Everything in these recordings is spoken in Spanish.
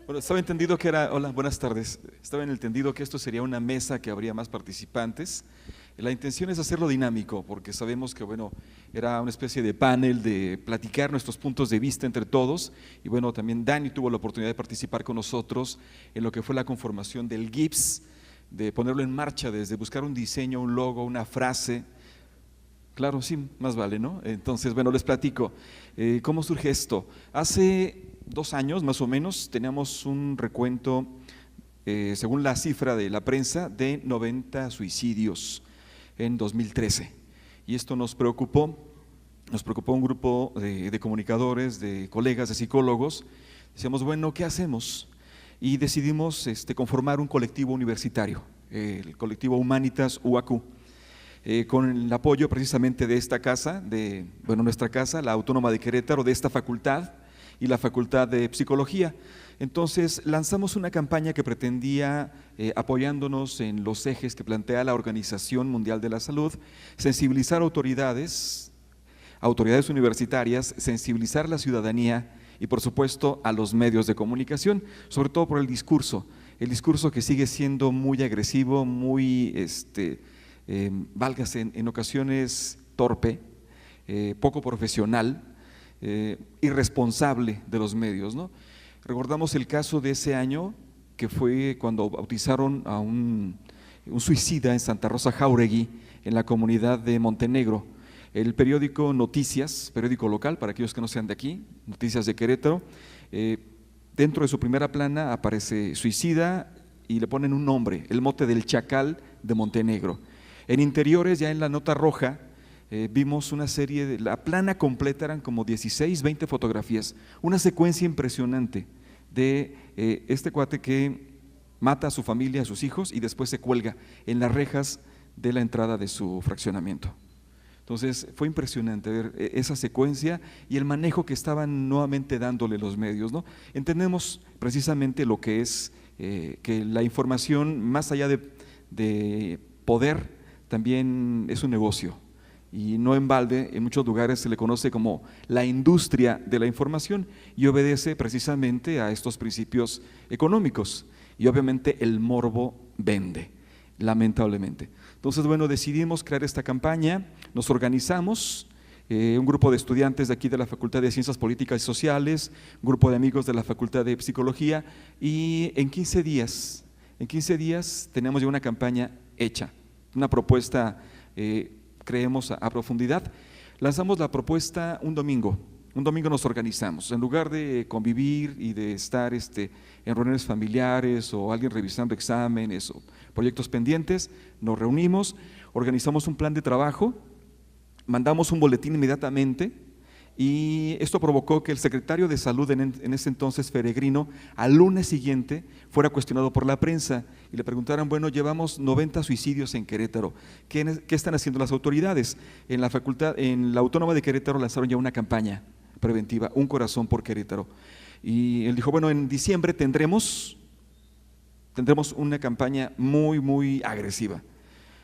Bueno, estaba entendido que era, hola, buenas tardes. Estaba entendido que esto sería una mesa que habría más participantes. La intención es hacerlo dinámico, porque sabemos que, bueno, era una especie de panel de platicar nuestros puntos de vista entre todos. Y bueno, también Dani tuvo la oportunidad de participar con nosotros en lo que fue la conformación del GIPS, de ponerlo en marcha, desde buscar un diseño, un logo, una frase. Claro, sí, más vale, ¿no? Entonces, bueno, les platico. ¿Cómo surge esto? Hace 2 años, más o menos, teníamos un recuento, según la cifra de la prensa, de 90 suicidios en 2013. Y esto nos preocupó un grupo de comunicadores, de colegas, de psicólogos. Decíamos, bueno, ¿qué hacemos? Y decidimos conformar un colectivo universitario, el colectivo Humanitas UAQ. Con el apoyo precisamente de esta casa, nuestra casa, la Autónoma de Querétaro, de esta facultad y la Facultad de Psicología. Entonces lanzamos una campaña que pretendía, apoyándonos en los ejes que plantea la Organización Mundial de la Salud, sensibilizar autoridades universitarias, sensibilizar a la ciudadanía y por supuesto a los medios de comunicación, sobre todo por el discurso que sigue siendo muy agresivo, muy válgase en ocasiones torpe, poco profesional, irresponsable de los medios, ¿no? Recordamos el caso de ese año, que fue cuando bautizaron a un suicida en Santa Rosa Jáuregui, en la comunidad de Montenegro. El periódico Noticias, periódico local, para aquellos que no sean de aquí, Noticias de Querétaro, dentro de su primera plana aparece suicida y le ponen un nombre, el mote del Chacal de Montenegro. En interiores, ya en la nota roja, vimos una serie, la plana completa eran como 16, 20 fotografías, una secuencia impresionante de este cuate que mata a su familia, a sus hijos y después se cuelga en las rejas de la entrada de su fraccionamiento. Entonces fue impresionante ver esa secuencia y el manejo que estaban nuevamente dándole los medios, ¿no? Entendemos precisamente lo que es que la información, más allá de poder, también es un negocio, y no en balde en muchos lugares se le conoce como la industria de la información y obedece precisamente a estos principios económicos, y obviamente el morbo vende, lamentablemente. Entonces, bueno, decidimos crear esta campaña, nos organizamos, un grupo de estudiantes de aquí de la Facultad de Ciencias Políticas y Sociales, un grupo de amigos de la Facultad de Psicología, y en 15 días tenemos ya una campaña hecha, una propuesta, creemos a profundidad. Lanzamos la propuesta un domingo nos organizamos, en lugar de convivir y de estar en reuniones familiares o alguien revisando exámenes o proyectos pendientes, nos reunimos, organizamos un plan de trabajo, mandamos un boletín inmediatamente. Y esto provocó que el secretario de Salud en ese entonces, Peregrino, al lunes siguiente fuera cuestionado por la prensa y le preguntaran, bueno, llevamos 90 suicidios en Querétaro, ¿qué están haciendo las autoridades? En la Autónoma de Querétaro lanzaron ya una campaña preventiva, Un Corazón por Querétaro. Y él dijo, bueno, en diciembre tendremos una campaña muy, muy agresiva.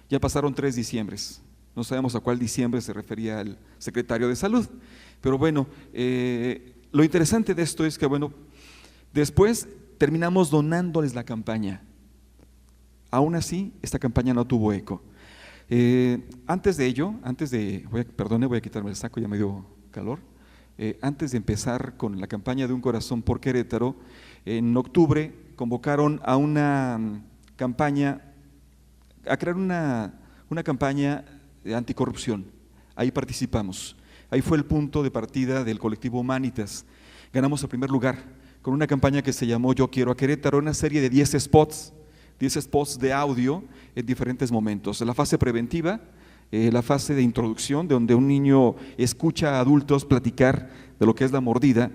Ya pasaron 3 diciembres, no sabemos a cuál diciembre se refería el secretario de Salud. Pero bueno, lo interesante de esto es que, bueno, después terminamos donándoles la campaña. Aún así, esta campaña no tuvo eco. Antes de ello, voy a quitarme el saco, ya me dio calor. Antes de empezar con la campaña de Un Corazón por Querétaro, en octubre convocaron a una campaña, a crear una campaña de anticorrupción. Ahí participamos. Ahí fue el punto de partida del colectivo Humanitas. Ganamos el primer lugar con una campaña que se llamó Yo Quiero a Querétaro, una serie de 10 spots de audio en diferentes momentos. La fase preventiva, la fase de introducción, donde un niño escucha a adultos platicar de lo que es la mordida,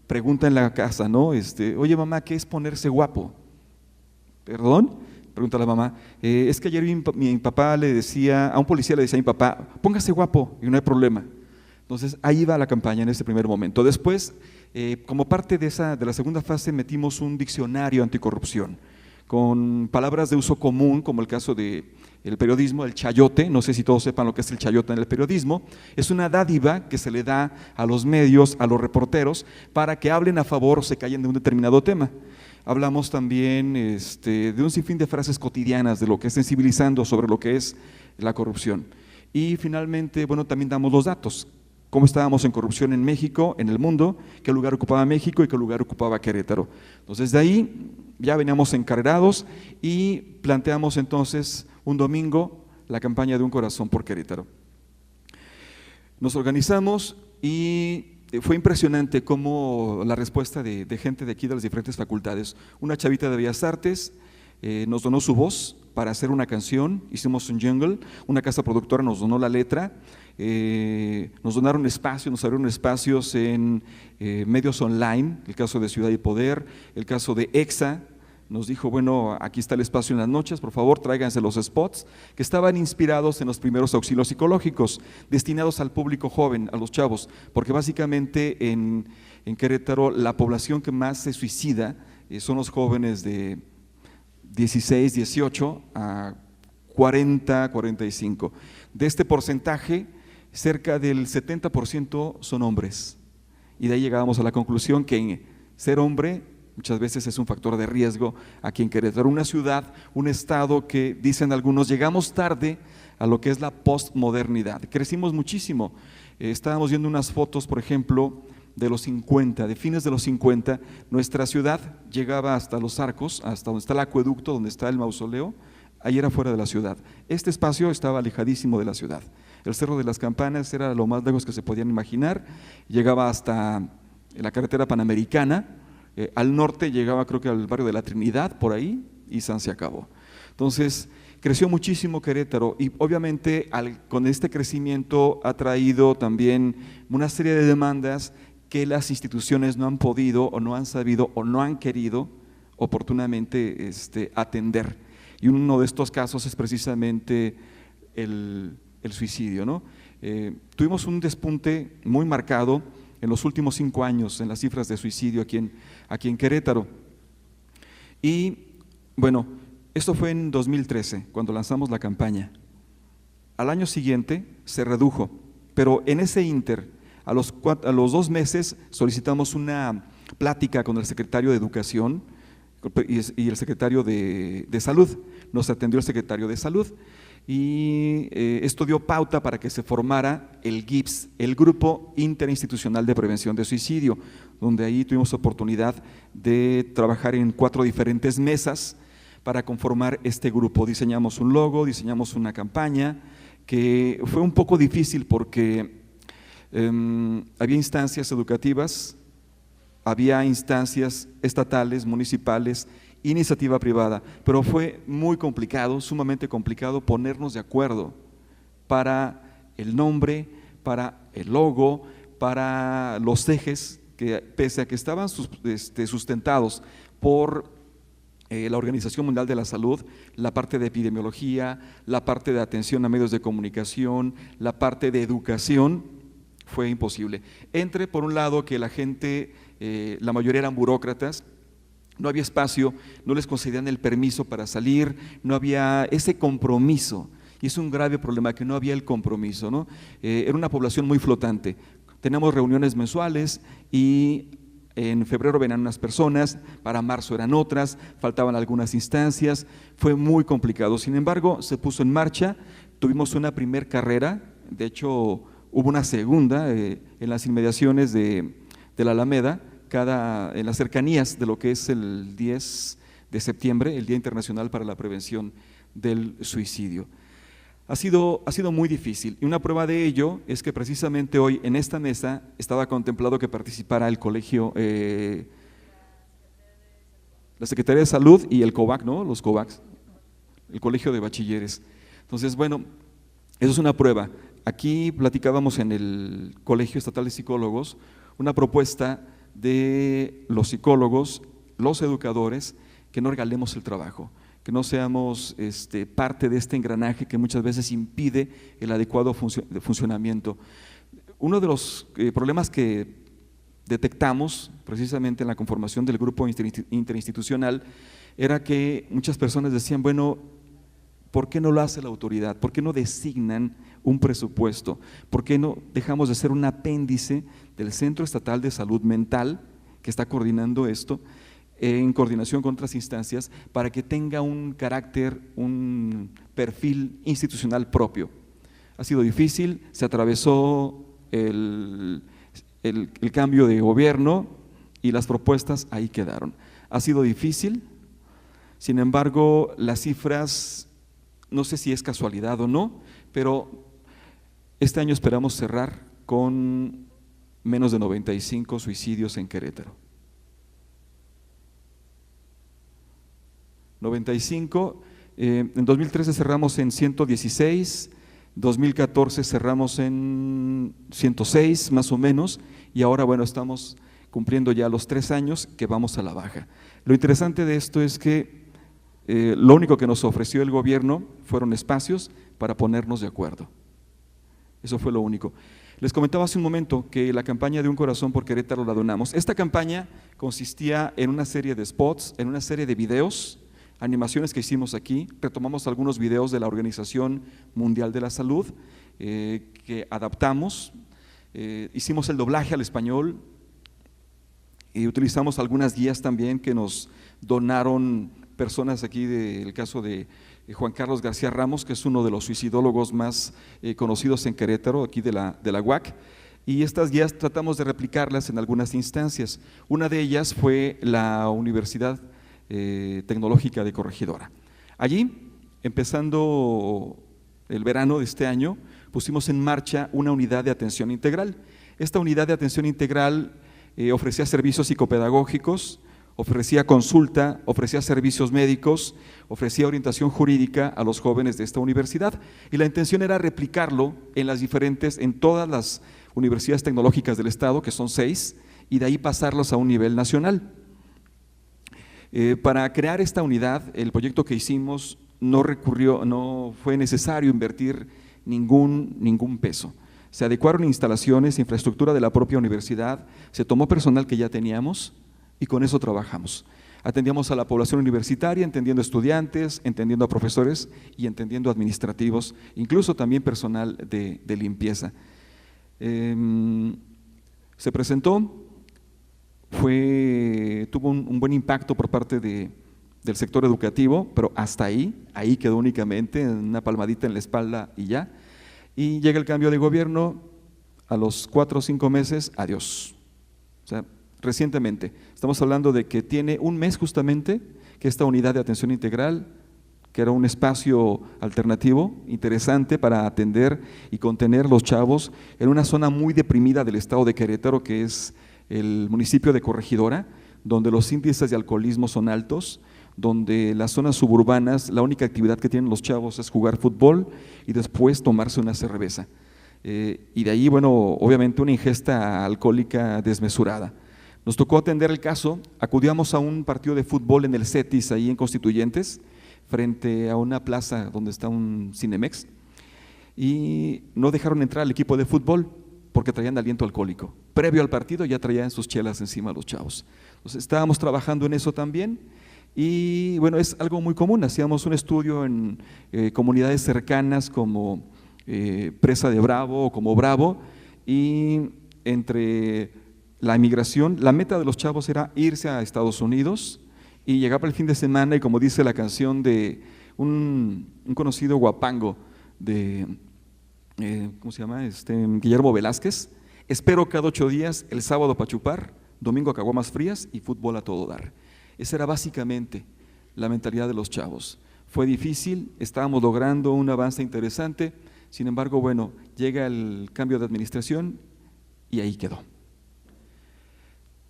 pregunta en la casa, ¿no? Oye mamá, ¿qué es ponerse guapo? ¿Perdón? Pregunta la mamá. Es que ayer mi papá le decía, a un policía le decía a mi papá, póngase guapo y no hay problema. Entonces ahí va la campaña en ese primer momento. Después, como parte de la segunda fase, metimos un diccionario anticorrupción con palabras de uso común, como el caso de el periodismo, el chayote. No sé si todos sepan lo que es el chayote en el periodismo. Es una dádiva que se le da a los medios, a los reporteros, para que hablen a favor o se callen de un determinado tema. Hablamos también de un sinfín de frases cotidianas, de lo que es sensibilizando sobre lo que es la corrupción. Y finalmente, bueno, también damos los datos. Cómo estábamos en corrupción en México, en el mundo, qué lugar ocupaba México y qué lugar ocupaba Querétaro. Entonces, de ahí ya veníamos encarrerados y planteamos entonces un domingo la campaña de Un Corazón por Querétaro. Nos organizamos y fue impresionante cómo la respuesta de gente de aquí, de las diferentes facultades. Una chavita de Bellas Artes nos donó su voz para hacer una canción, hicimos un jingle, una casa productora nos donó la letra, nos donaron espacios, nos abrieron espacios en medios online, el caso de Ciudad y Poder, el caso de EXA, nos dijo, bueno, aquí está el espacio en las noches, por favor tráiganse los spots, que estaban inspirados en los primeros auxilios psicológicos, destinados al público joven, a los chavos, porque básicamente en Querétaro la población que más se suicida son los jóvenes de 16, 18 a 40, 45. De este porcentaje, cerca del 70% son hombres. Y de ahí llegábamos a la conclusión que ser hombre muchas veces es un factor de riesgo aquí en Querétaro, una ciudad, un estado que dicen algunos, llegamos tarde a lo que es la postmodernidad. Crecimos muchísimo. Estábamos viendo unas fotos, por ejemplo, de los 50, de fines de los 50, nuestra ciudad llegaba hasta Los Arcos, hasta donde está el acueducto, donde está el mausoleo, ahí era fuera de la ciudad. Este espacio estaba alejadísimo de la ciudad. El Cerro de las Campanas era lo más lejos que se podían imaginar, llegaba hasta la carretera Panamericana, al norte llegaba creo que al barrio de la Trinidad, por ahí, y San se acabó. Entonces, creció muchísimo Querétaro y obviamente con este crecimiento ha traído también una serie de demandas que las instituciones no han podido o no han sabido o no han querido oportunamente atender. Y uno de estos casos es precisamente el suicidio, ¿no? Tuvimos un despunte muy marcado en los últimos 5 años en las cifras de suicidio aquí en Querétaro. Y bueno, esto fue en 2013, cuando lanzamos la campaña. Al año siguiente se redujo, pero en ese ínter, a los 2 meses solicitamos una plática con el secretario de Educación y el secretario de Salud. Nos atendió el secretario de Salud y esto dio pauta para que se formara el GIPS, el Grupo Interinstitucional de Prevención de Suicidio, donde ahí tuvimos oportunidad de trabajar en 4 diferentes mesas para conformar este grupo. Diseñamos un logo, diseñamos una campaña que fue un poco difícil porque había instancias educativas, había instancias estatales, municipales, iniciativa privada, pero fue muy complicado, sumamente complicado ponernos de acuerdo para el nombre, para el logo, para los ejes, que pese a que estaban sustentados por la Organización Mundial de la Salud, la parte de epidemiología, la parte de atención a medios de comunicación, la parte de educación, fue imposible. Entre, por un lado, que la gente, la mayoría eran burócratas, no había espacio, no les concedían el permiso para salir, no había ese compromiso, y es un grave problema que no había el compromiso, ¿no? Era una población muy flotante. Teníamos reuniones mensuales y en febrero venían unas personas, para marzo eran otras, faltaban algunas instancias, fue muy complicado. Sin embargo, se puso en marcha, tuvimos una primer carrera, de hecho hubo una segunda en las inmediaciones de la Alameda, en las cercanías de lo que es el 10 de septiembre, el Día Internacional para la Prevención del Suicidio. Ha sido muy difícil y una prueba de ello es que precisamente hoy en esta mesa estaba contemplado que participara el colegio, la Secretaría de Salud y el COVAC, ¿no? Los COVACs, el Colegio de Bachilleres. Entonces, bueno, eso es una prueba. Aquí platicábamos en el Colegio Estatal de Psicólogos una propuesta de los psicólogos, los educadores, que no regalemos el trabajo, que no seamos parte de este engranaje que muchas veces impide el adecuado funcionamiento. Uno de los problemas que detectamos precisamente en la conformación del grupo interinstitucional era que muchas personas decían, bueno, ¿por qué no lo hace la autoridad? ¿Por qué no designan un presupuesto? ¿Por qué no dejamos de ser un apéndice del Centro Estatal de Salud Mental que está coordinando esto en coordinación con otras instancias para que tenga un carácter, un perfil institucional propio? Ha sido difícil, se atravesó el cambio de gobierno y las propuestas ahí quedaron. Ha sido difícil, sin embargo, las cifras, no sé si es casualidad o no, pero este año esperamos cerrar con menos de 95 suicidios en Querétaro. 95, en 2013 cerramos en 116, 2014 cerramos en 106 más o menos, y ahora bueno, estamos cumpliendo ya los 3 años que vamos a la baja. Lo interesante de esto es que lo único que nos ofreció el gobierno fueron espacios para ponernos de acuerdo. Eso fue lo único. Les comentaba hace un momento que la campaña de Un Corazón por Querétaro la donamos. Esta campaña consistía en una serie de spots, en una serie de videos, animaciones que hicimos aquí. Retomamos algunos videos de la Organización Mundial de la Salud que adaptamos, hicimos el doblaje al español y utilizamos algunas guías también que nos donaron personas aquí, del caso de Juan Carlos García Ramos, que es uno de los suicidólogos más conocidos en Querétaro, aquí de la UAC, y estas guías tratamos de replicarlas en algunas instancias. Una de ellas fue la Universidad Tecnológica de Corregidora. Allí, empezando el verano de este año, pusimos en marcha una unidad de atención integral. Esta unidad de atención integral ofrecía servicios psicopedagógicos, ofrecía consulta, ofrecía servicios médicos, ofrecía orientación jurídica a los jóvenes de esta universidad, y la intención era replicarlo en todas las universidades tecnológicas del estado, que son 6, y de ahí pasarlos a un nivel nacional. Para crear esta unidad, el proyecto que hicimos no fue necesario invertir ningún peso. Se adecuaron instalaciones, infraestructura de la propia universidad, se tomó personal que ya teníamos y con eso trabajamos. Atendíamos a la población universitaria, entendiendo estudiantes, entendiendo a profesores y entendiendo administrativos, incluso también personal de limpieza. Se presentó, tuvo un buen impacto por parte del sector educativo, pero hasta ahí quedó únicamente, una palmadita en la espalda y ya. Y llega el cambio de gobierno, a los 4 o 5 meses, adiós. O sea, recientemente, estamos hablando de que tiene un mes justamente que esta unidad de atención integral, que era un espacio alternativo, interesante para atender y contener los chavos en una zona muy deprimida del estado de Querétaro, que es el municipio de Corregidora, donde los índices de alcoholismo son altos, donde las zonas suburbanas, la única actividad que tienen los chavos es jugar fútbol y después tomarse una cerveza. Y de ahí, bueno, obviamente una ingesta alcohólica desmesurada. Nos tocó atender el caso, acudíamos a un partido de fútbol en el CETIS, ahí en Constituyentes, frente a una plaza donde está un Cinemex, y no dejaron entrar al equipo de fútbol porque traían aliento alcohólico. Previo al partido ya traían sus chelas encima los chavos. Entonces estábamos trabajando en eso también, y bueno, es algo muy común. Hacíamos un estudio en comunidades cercanas como Presa de Bravo o como Bravo, y entre la migración, la meta de los chavos era irse a Estados Unidos y llegaba el fin de semana, y como dice la canción de un conocido guapango de, ¿cómo se llama? Guillermo Velázquez: espero cada 8 días, el sábado para chupar, domingo a caguamas frías y fútbol a todo dar. Esa era básicamente la mentalidad de los chavos. Fue difícil, estábamos logrando un avance interesante, sin embargo, bueno, llega el cambio de administración y ahí quedó.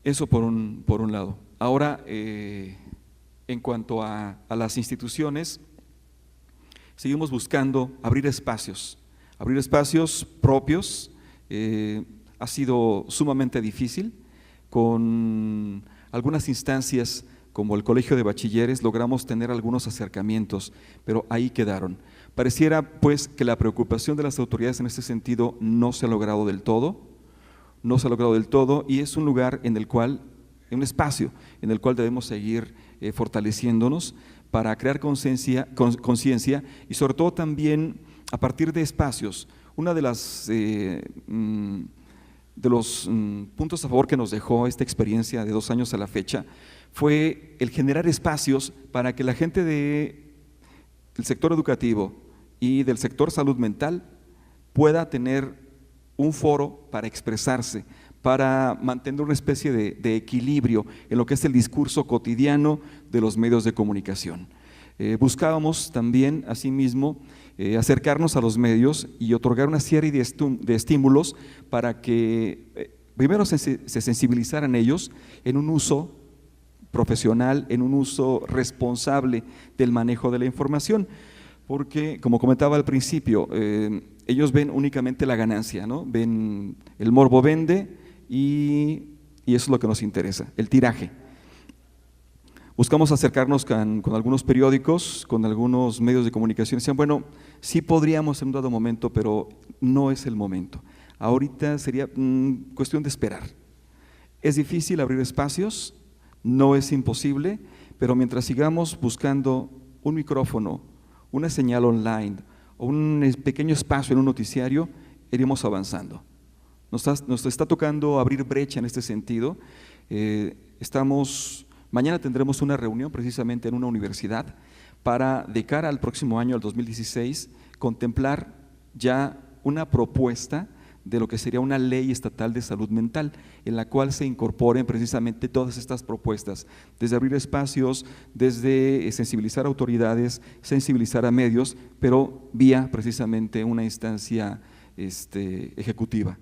Eso por un lado. Ahora, en cuanto a las instituciones, seguimos buscando abrir espacios propios. Ha sido sumamente difícil. Con algunas instancias como el Colegio de Bachilleres logramos tener algunos acercamientos, pero ahí quedaron. Pareciera pues que la preocupación de las autoridades en este sentido no se ha logrado del todo, no se ha logrado del todo y es un lugar en el cual, un espacio en el cual debemos seguir fortaleciéndonos para crear conciencia y sobre todo también a partir de espacios. Una de las de los puntos a favor que nos dejó esta experiencia de 2 años a la fecha fue el generar espacios para que la gente del sector educativo y del sector salud mental pueda tener un foro para expresarse, para mantener una especie de equilibrio en lo que es el discurso cotidiano de los medios de comunicación. Buscábamos también, asimismo, acercarnos a los medios y otorgar una serie de estímulos para que primero se sensibilizaran ellos en un uso profesional, en un uso responsable del manejo de la información, porque como comentaba al principio, ellos ven únicamente la ganancia, ¿no? Ven el morbo vende y eso es lo que nos interesa, el tiraje. Buscamos acercarnos con algunos periódicos, con algunos medios de comunicación. Decían, bueno, sí podríamos en un dado momento, pero no es el momento. Ahorita sería cuestión de esperar. Es difícil abrir espacios, no es imposible, pero mientras sigamos buscando un micrófono, una señal online o un pequeño espacio en un noticiario, iremos avanzando. Nos está tocando abrir brecha en este sentido. Mañana tendremos una reunión precisamente en una universidad para, de cara al próximo año, al 2016, contemplar ya una propuesta de lo que sería una ley estatal de salud mental, en la cual se incorporen precisamente todas estas propuestas, desde abrir espacios, desde sensibilizar a autoridades, sensibilizar a medios, pero vía precisamente una instancia ejecutiva.